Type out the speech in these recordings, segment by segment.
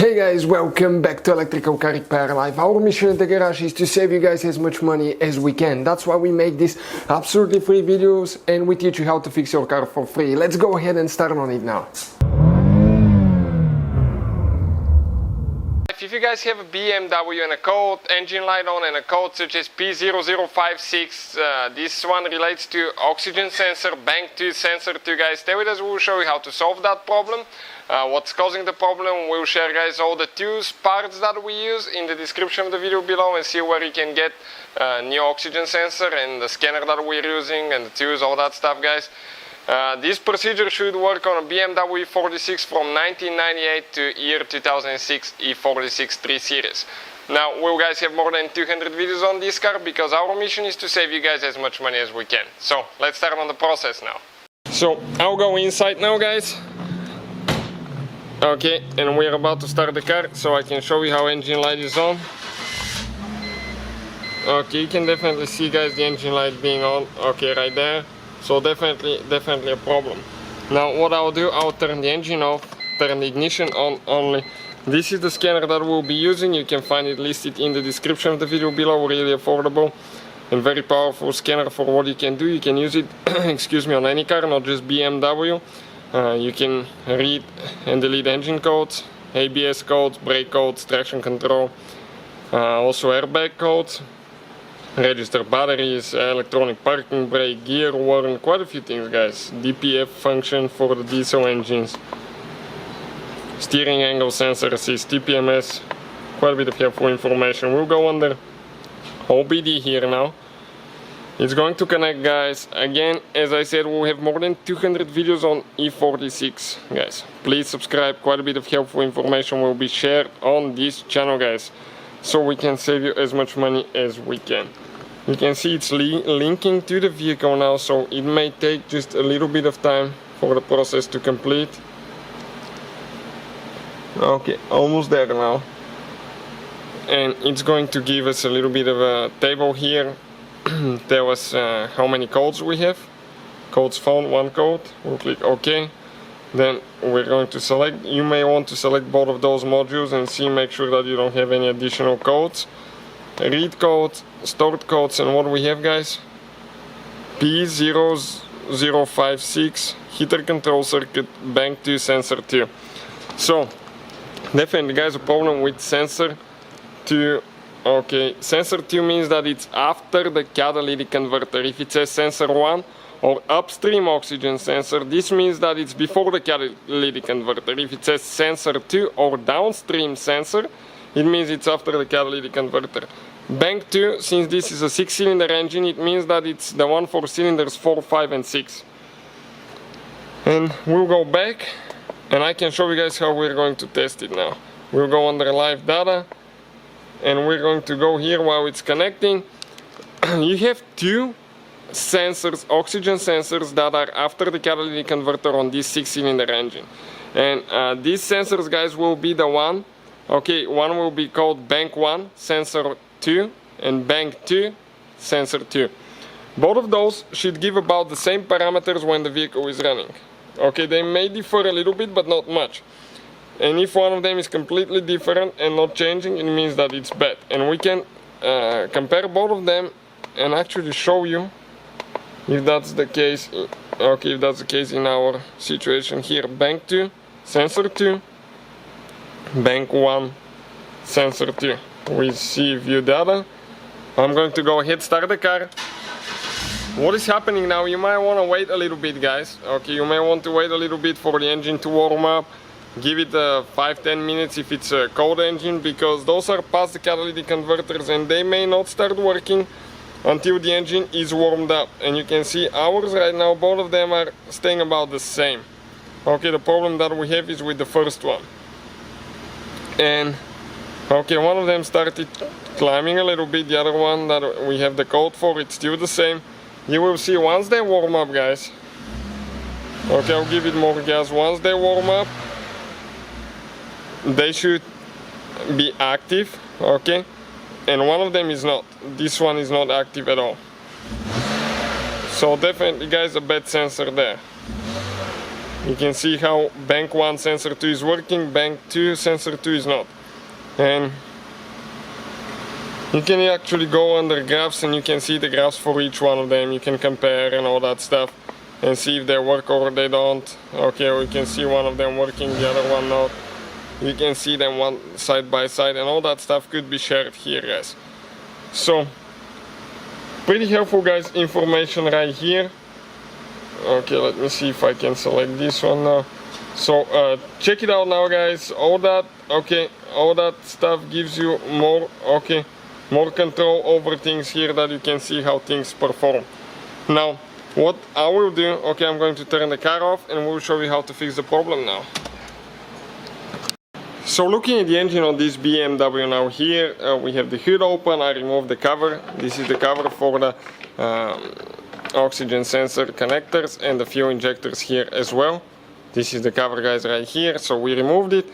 Hey guys, welcome back to Electrical Car Repair Live. Our mission at the garage is to save you guys as much money as we can. That's why we make these absolutely free videos and we teach you how to fix your car for free. Let's go ahead and start on it now. If you guys have a BMW and a code, engine light on and a code such as P0056, this one relates to oxygen sensor, bank 2, sensor 2 guys. Stay with us, we'll show you how to solve that problem. What's causing the problem, we'll share guys all the tools, parts that we use in the description of the video below, and see where you can get new oxygen sensor and the scanner that we're using and the tools, all that stuff guys. This procedure should work on a BMW E46 from 1998 to year 2006 E46 3 Series. Now we guys have more than 200 videos on this car because our mission is to save you guys as much money as we can. So let's start on the process now. So I'll go inside now guys. Okay, and we're about to start the car so I can show you how engine light is on. Okay, you can definitely see guys the engine light being on, okay, right there. So definitely a problem. Now what I'll do, I'll turn the engine off, turn the ignition on only. This is the scanner that we'll be using. You can find it listed in the description of the video below. Really affordable and very powerful scanner for what you can do. You can use it excuse me, on any car, not just BMW. You can read and delete engine codes, ABS codes, brake codes, traction control, also airbag codes, register batteries, electronic parking brake, gear warning, quite a few things guys. DPF function for the diesel engines, steering angle sensor assist, TPMS, quite a bit of helpful information. We'll go under OBD here now. It's going to connect guys. Again, as I said, we'll have more than 200 videos on E46 guys. Please subscribe, quite a bit of helpful information will be shared on this channel guys, so we can save you as much money as we can. You can see it's linking to the vehicle now, so it may take just a little bit of time for the process to complete. Okay, almost there now. And it's going to give us a little bit of a table here. Tell us how many codes we have. Codes found, one code. We'll click OK. Then we're going to select, you may want to select both of those modules and see, make sure that you don't have any additional codes. Read codes, stored codes, and what we have guys? P0056 Heater Control Circuit, Bank 2, Sensor 2. So, definitely guys, a problem with Sensor 2. Okay, Sensor 2 means that it's after the catalytic converter. If it says Sensor 1 or upstream oxygen sensor, this means that it's before the catalytic converter. If it says Sensor 2 or downstream sensor, it means it's after the catalytic converter. Bank 2, since this is a 6-cylinder engine, it means that it's the one for cylinders 4, 5 and 6. And we'll go back and I can show you guys how we're going to test it now. We'll go under live data and we're going to go here while it's connecting. You have two sensors, oxygen sensors, that are after the catalytic converter on this 6-cylinder engine. And these sensors guys will be the one, okay, one will be called Bank 1 Sensor 2 and Bank 2 Sensor 2. Both of those should give about the same parameters when the vehicle is running. Okay, they may differ a little bit but not much. And if one of them is completely different and not changing, it means that it's bad. And we can compare both of them and actually show you if that's the case. Okay, if that's the case in our situation here. Bank 2, Sensor 2, Bank 1, Sensor 2. We see view data. I'm going to go ahead, start the car. What is happening now? You might want to wait a little bit guys. Okay, you may want to wait a little bit for the engine to warm up. Give it 5-10 minutes if it's a cold engine, because those are past the catalytic converters and they may not start working until the engine is warmed up. And you can see ours right now, both of them are staying about the same. Okay, the problem that we have is with the first one. And okay, one of them started climbing a little bit, the other one that we have the code for, it's still the same. You will see once they warm up guys. Okay, I'll give it more gas. Once they warm up, they should be active, okay, and one of them is not. This one is not active at all. So definitely guys, a bad sensor there. You can see how bank 1 sensor 2 is working, bank 2 sensor 2 is not. And you can actually go under graphs and you can see the graphs for each one of them. You can compare and all that stuff and see if they work or they don't. Okay, we can see one of them working, the other one not. You can see them one side by side, and all that stuff could be shared here, guys. So pretty helpful, guys, information right here. Okay, let me see if I can select this one now. So check it out now, guys. All that stuff gives you more control over things here, that you can see how things perform. Now what I will do, okay, I'm going to turn the car off and we'll show you how to fix the problem now. So looking at the engine on this BMW now, here we have the hood open. I removed the cover. This is the cover for the oxygen sensor connectors and the fuel injectors here as well. This is the cover, guys, right here. So we removed it.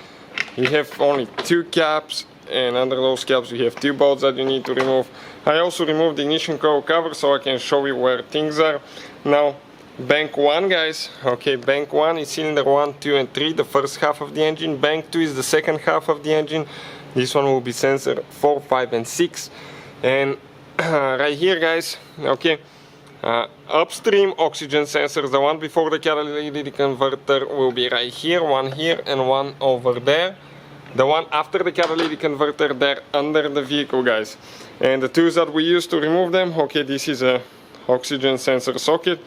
You have only 2 caps, and under those caps you have 2 bolts that you need to remove. I also removed the ignition coil cover so I can show you where things are. Now bank 1, guys, okay, bank 1 is cylinder 1, 2 and 3, the first half of the engine. Bank 2 is the second half of the engine. This one will be sensor 4, 5 and 6. And right here, guys, okay, upstream oxygen sensors, the one before the catalytic converter will be right here, one here and one over there. The one after the catalytic converter there under the vehicle, guys. And the tools that we use to remove them, okay, this is a oxygen sensor socket.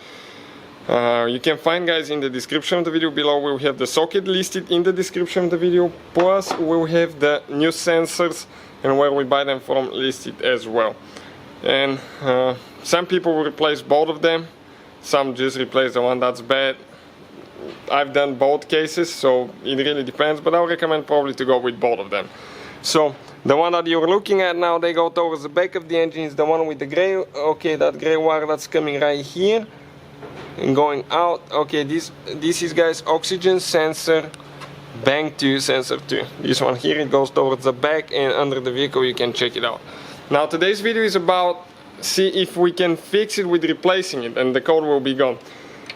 You can find, guys, in the description of the video below. We'll have the socket listed in the description of the video, plus we'll have the new sensors and where we buy them from listed as well. And some people will replace both of them, some just replace the one that's bad. I've done both cases, so it really depends, but I would recommend probably to go with both of them. So the one that you're looking at now, they go towards the back of the engine, is the one with the gray, okay, that gray wire that's coming right here and going out. Okay, this is, guys, oxygen sensor bank 2 sensor 2. This one here, it goes towards the back, and under the vehicle you can check it out. Now today's video is about see if we can fix it with replacing it, and the code will be gone.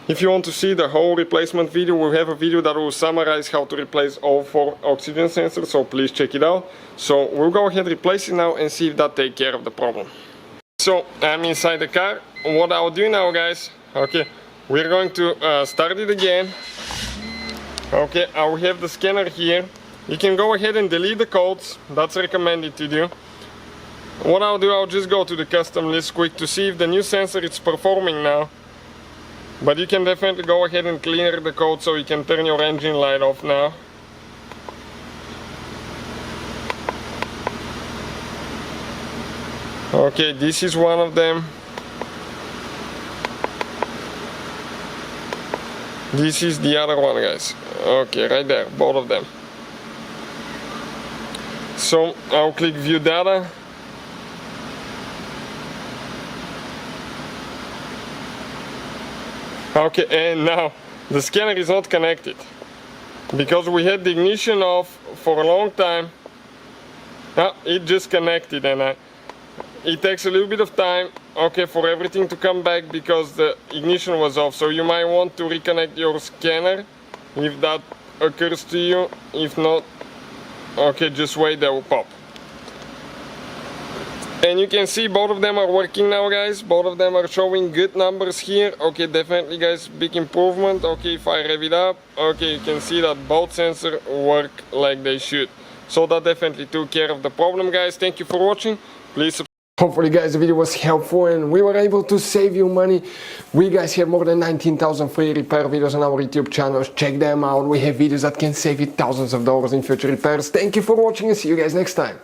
If you want to see the whole replacement video, we'll have a video that will summarize how to replace all 4 oxygen sensors, so please check it out. So we'll go ahead and replace it now and see if that takes care of the problem. So I'm inside the car. What I'll do now, guys, okay, we're going to start it again. Okay, I will have the scanner here. You can go ahead and delete the codes, that's recommended to do. What I'll do, I'll just go to the custom list quick to see if the new sensor is performing now. But you can definitely go ahead and clear the code so you can turn your engine light off now. Okay, this is one of them. This is the other one, guys. Okay, right there, both of them. So I'll click view data. Okay, and now the scanner is not connected because we had the ignition off for a long time. It just connected, and it takes a little bit of time, okay, for everything to come back because the ignition was off. So you might want to reconnect your scanner if that occurs to you. If not, okay, just wait, they will pop. And you can see both of them are working now, guys. Both of them are showing good numbers here. Okay, definitely, guys, big improvement. Okay, if I rev it up, okay, you can see that both sensors work like they should. So that definitely took care of the problem, guys. Thank you for watching. Please subscribe. Hopefully, guys, the video was helpful and we were able to save you money. We, guys, have more than 19,000 free repair videos on our YouTube channels. Check them out. We have videos that can save you thousands of dollars in future repairs. Thank you for watching and see you guys next time.